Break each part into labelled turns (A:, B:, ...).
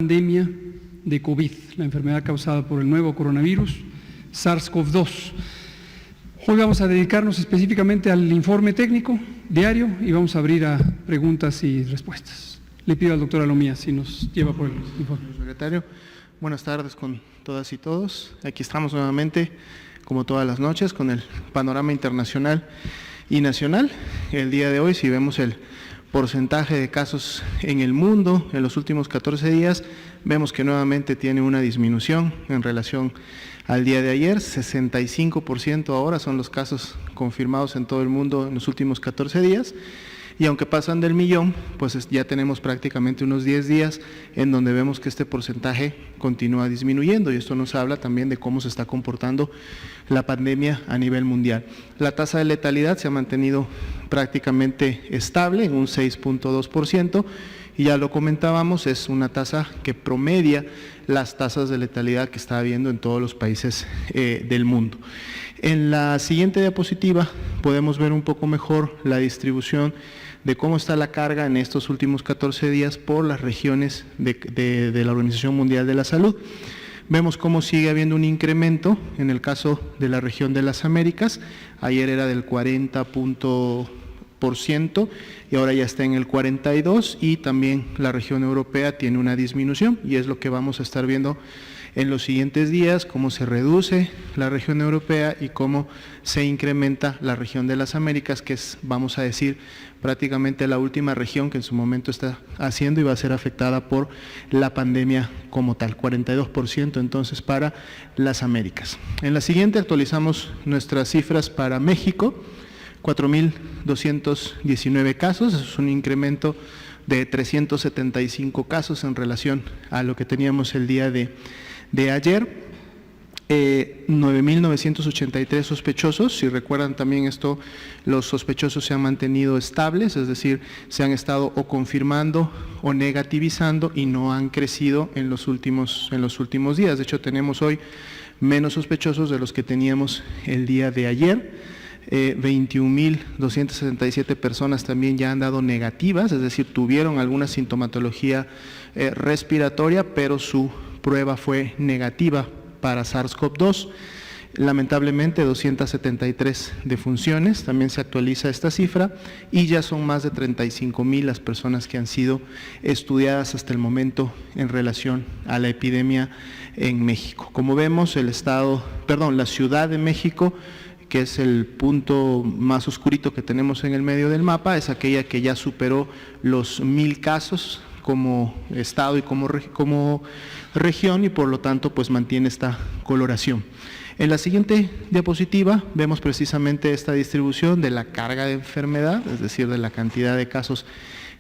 A: pandemia de COVID, la enfermedad causada por el nuevo coronavirus, SARS-CoV-2. Hoy vamos a dedicarnos específicamente al informe técnico diario y vamos a abrir a preguntas y respuestas. Le pido al doctor Alomía si nos lleva por el informe.
B: Secretario, buenas tardes con todas y todos. Aquí estamos nuevamente, como todas las noches, con el panorama internacional y nacional. El día de hoy, si vemos el porcentaje de casos en el mundo en los últimos 14 días, vemos que nuevamente tiene una disminución en relación al día de ayer. 65% ahora son los casos confirmados en todo el mundo en los últimos 14 días. Y aunque pasan del millón, pues ya tenemos prácticamente unos 10 días en donde vemos que este porcentaje continúa disminuyendo, y esto nos habla también de cómo se está comportando la pandemia a nivel mundial. La tasa de letalidad se ha mantenido prácticamente estable en un 6.2%, y ya lo comentábamos, es una tasa que promedia las tasas de letalidad que está habiendo en todos los países del mundo. En la siguiente diapositiva podemos ver un poco mejor la distribución de cómo está la carga en estos últimos 14 días por las regiones de la Organización Mundial de la Salud. Vemos cómo sigue habiendo un incremento en el caso de la región de las Américas. Ayer era del 40% y ahora ya está en el 42%, y también la región europea tiene una disminución, y es lo que vamos a estar viendo en los siguientes días, cómo se reduce la región europea y cómo se incrementa la región de las Américas, que es, vamos a decir, prácticamente la última región que en su momento está haciendo y va a ser afectada por la pandemia como tal. 42% entonces para las Américas. En la siguiente actualizamos nuestras cifras para México. 4.219 casos, eso es un incremento de 375 casos en relación a lo que teníamos el día de ayer. 9.983 sospechosos. Si recuerdan también esto, los sospechosos se han mantenido estables, es decir, se han estado o confirmando o negativizando y no han crecido en los últimos días. De hecho, tenemos hoy menos sospechosos de los que teníamos el día de ayer. 21.267 personas también ya han dado negativas, es decir, tuvieron alguna sintomatología respiratoria, pero su prueba fue negativa para SARS-CoV-2. Lamentablemente 273 defunciones, también se actualiza esta cifra, y ya son más de 35.000 las personas que han sido estudiadas hasta el momento en relación a la epidemia en México. Como vemos, la Ciudad de México, que es el punto más oscurito que tenemos en el medio del mapa, es aquella que ya superó los 1.000 casos como estado y como región, y por lo tanto pues mantiene esta coloración. En la siguiente diapositiva vemos precisamente esta distribución de la carga de enfermedad, es decir, de la cantidad de casos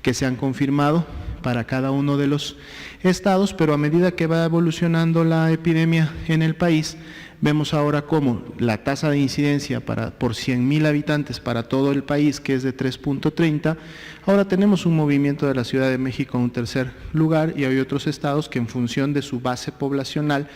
B: que se han confirmado para cada uno de los estados, pero a medida que va evolucionando la epidemia en el país, vemos ahora cómo la tasa de incidencia por 100.000 habitantes para todo el país, que es de 3.30, ahora tenemos un movimiento de la Ciudad de México a un tercer lugar, y hay otros estados que en función de su base poblacional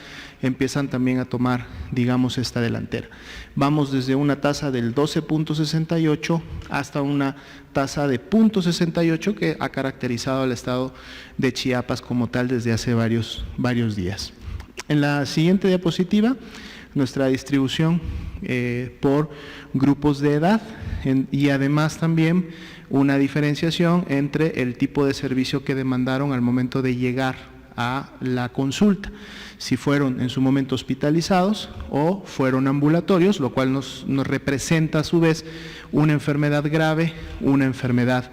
B: empiezan también a tomar, digamos, esta delantera. Vamos desde una tasa del 12.68 hasta una tasa de 0.68 que ha caracterizado al estado de Chiapas como tal desde hace varios días. En la siguiente diapositiva, nuestra distribución por grupos de edad, y además también una diferenciación entre el tipo de servicio que demandaron al momento de llegar a la consulta, si fueron en su momento hospitalizados o fueron ambulatorios, lo cual nos representa a su vez una enfermedad grave, una enfermedad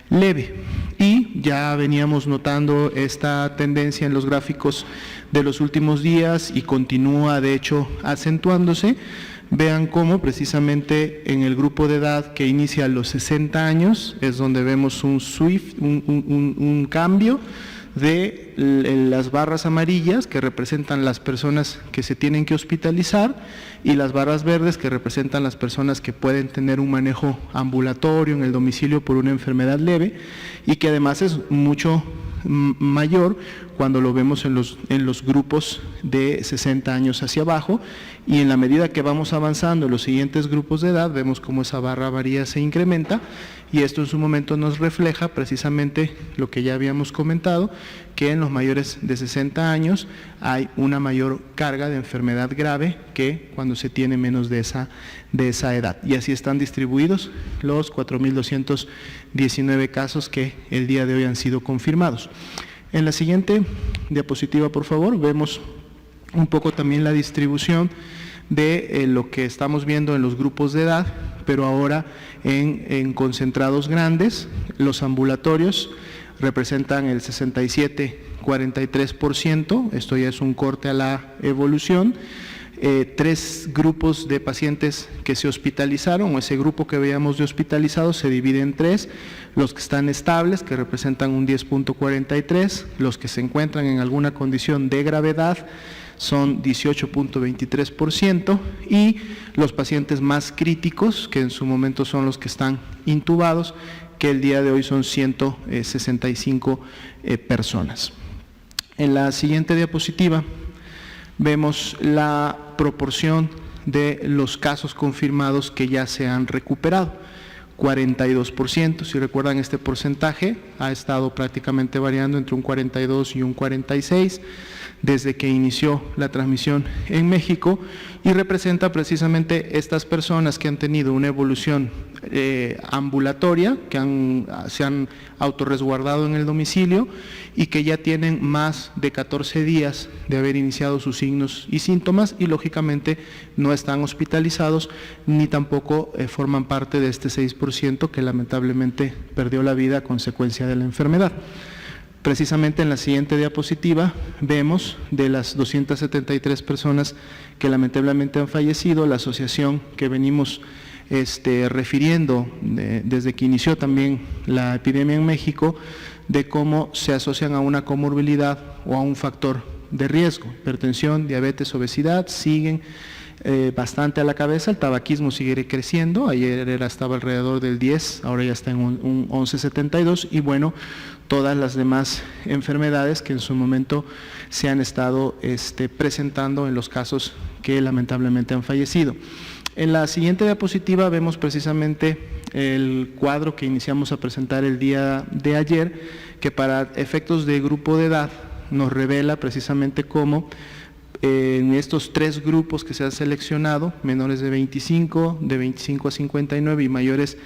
B: leve. Y ya veníamos notando esta tendencia en los gráficos de los últimos días y continúa de hecho acentuándose. Vean cómo precisamente en el grupo de edad que inicia a los 60 años es donde vemos un cambio de las barras amarillas que representan las personas que se tienen que hospitalizar, y las barras verdes que representan las personas que pueden tener un manejo ambulatorio en el domicilio por una enfermedad leve, y que además es mucho mayor cuando lo vemos en los grupos de 60 años hacia abajo, y en la medida que vamos avanzando en los siguientes grupos de edad, vemos cómo esa barra varía, se incrementa, y esto en su momento nos refleja precisamente lo que ya habíamos comentado, que en los mayores de 60 años hay una mayor carga de enfermedad grave que cuando se tiene menos de esa edad. Y así están distribuidos los 4.219 casos que el día de hoy han sido confirmados. En la siguiente diapositiva, por favor, vemos un poco también la distribución de lo que estamos viendo en los grupos de edad, pero ahora en concentrados grandes. Los ambulatorios representan el 67,43%, esto ya es un corte a la evolución. 3 grupos de pacientes que se hospitalizaron, o ese grupo que veíamos de hospitalizados se divide en 3, los que están estables, que representan un 10,43%, los que se encuentran en alguna condición de gravedad son 18,23%, y los pacientes más críticos, que en su momento son los que están intubados, que el día de hoy son 165 personas. En la siguiente diapositiva vemos la proporción de los casos confirmados que ya se han recuperado. 42%, si recuerdan, este porcentaje ha estado prácticamente variando entre un 42 y un 46 desde que inició la transmisión en México, y representa precisamente estas personas que han tenido una evolución ambulatoria, que se han autorresguardado en el domicilio y que ya tienen más de 14 días de haber iniciado sus signos y síntomas, y lógicamente no están hospitalizados ni tampoco forman parte de este 6% que lamentablemente perdió la vida a consecuencia de la enfermedad. Precisamente en la siguiente diapositiva vemos de las 273 personas que lamentablemente han fallecido, la asociación que venimos refiriendo desde que inició también la epidemia en México, de cómo se asocian a una comorbilidad o a un factor de riesgo. Hipertensión, diabetes, obesidad siguen bastante a la cabeza. El tabaquismo sigue creciendo, ayer estaba alrededor del 10, ahora ya está en un 11,72, y bueno, todas las demás enfermedades que en su momento se han estado presentando en los casos que lamentablemente han fallecido. En la siguiente diapositiva vemos precisamente el cuadro que iniciamos a presentar el día de ayer, que para efectos de grupo de edad nos revela precisamente cómo en estos 3 grupos que se han seleccionado, menores de 25, de 25 a 59 y mayores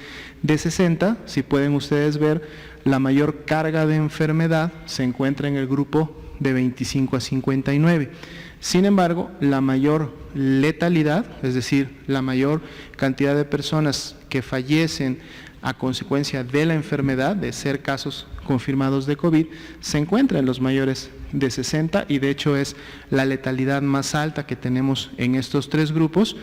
B: de 60, si pueden ustedes ver, la mayor carga de enfermedad se encuentra en el grupo de 25 a 59. Sin embargo, la mayor letalidad, es decir, la mayor cantidad de personas que fallecen a consecuencia de la enfermedad, de ser casos confirmados de COVID, se encuentra en los mayores de 60, y de hecho es la letalidad más alta que tenemos en estos 3 grupos,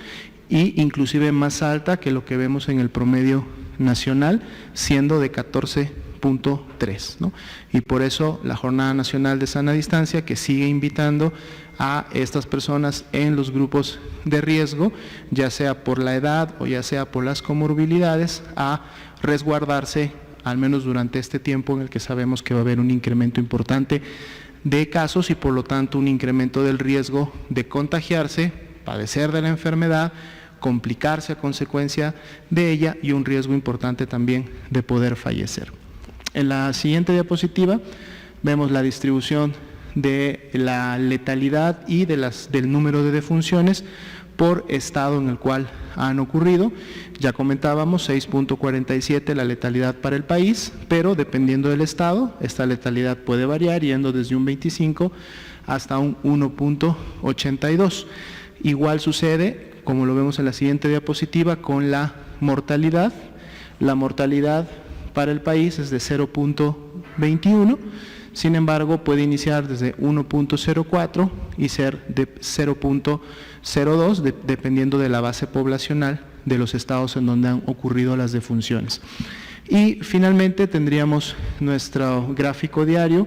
B: y inclusive más alta que lo que vemos en el promedio nacional, siendo de 14,3, ¿no? Y por eso la Jornada Nacional de Sana Distancia, que sigue invitando a estas personas en los grupos de riesgo, ya sea por la edad o ya sea por las comorbilidades, a resguardarse, al menos durante este tiempo en el que sabemos que va a haber un incremento importante de casos y por lo tanto un incremento del riesgo de contagiarse, padecer de la enfermedad, complicarse a consecuencia de ella, y un riesgo importante también de poder fallecer. En la siguiente diapositiva vemos la distribución de la letalidad y del número de defunciones por estado en el cual han ocurrido. Ya comentábamos, 6,47 la letalidad para el país, pero dependiendo del estado, esta letalidad puede variar, yendo desde un 25 hasta un 1,82. Igual sucede, como lo vemos en la siguiente diapositiva, con la mortalidad. La mortalidad para el país es de 0,21, sin embargo puede iniciar desde 1,04 y ser de 0,02 dependiendo de la base poblacional de los estados en donde han ocurrido las defunciones. Y finalmente tendríamos nuestro gráfico diario,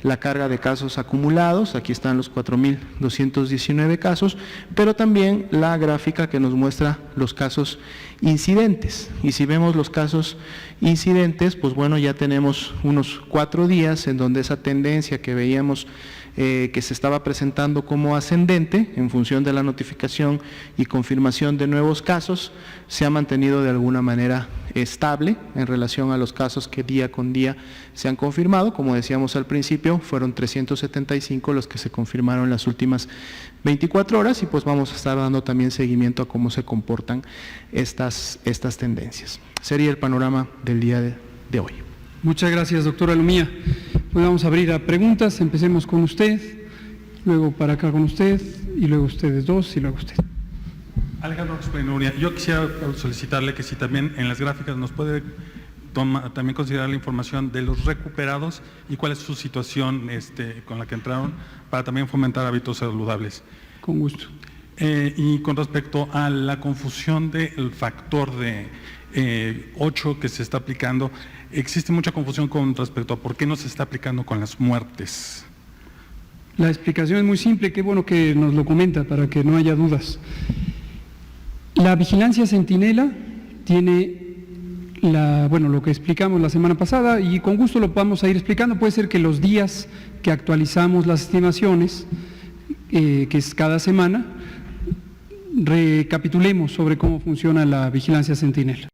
B: la carga de casos acumulados, aquí están los 4.219 casos, pero también la gráfica que nos muestra los casos incidentes. Y si vemos los casos incidentes, pues bueno, ya tenemos unos 4 días en donde esa tendencia que veíamos que se estaba presentando como ascendente en función de la notificación y confirmación de nuevos casos, se ha mantenido de alguna manera estable en relación a los casos que día con día se han confirmado. Como decíamos al principio, fueron 375 los que se confirmaron en las últimas 24 horas y pues vamos a estar dando también seguimiento a cómo se comportan estas tendencias. Sería el panorama del día de hoy.
A: Muchas gracias, doctora Lumía. Pues vamos a abrir a preguntas. Empecemos con usted, luego para acá con usted, y luego ustedes dos, y luego usted.
C: Alejandro Nuria, yo quisiera solicitarle que si también en las gráficas nos puede también considerar la información de los recuperados y cuál es su situación con la que entraron, para también fomentar hábitos saludables.
A: Con gusto.
C: Y con respecto a la confusión del factor de 8 que se está aplicando, existe mucha confusión con respecto a por qué no se está aplicando con las muertes.
A: La explicación es muy simple, qué bueno que nos lo comenta para que no haya dudas. La vigilancia centinela tiene lo que explicamos la semana pasada y con gusto lo vamos a ir explicando. Puede ser que los días que actualizamos las estimaciones, que es cada semana, recapitulemos sobre cómo funciona la vigilancia centinela.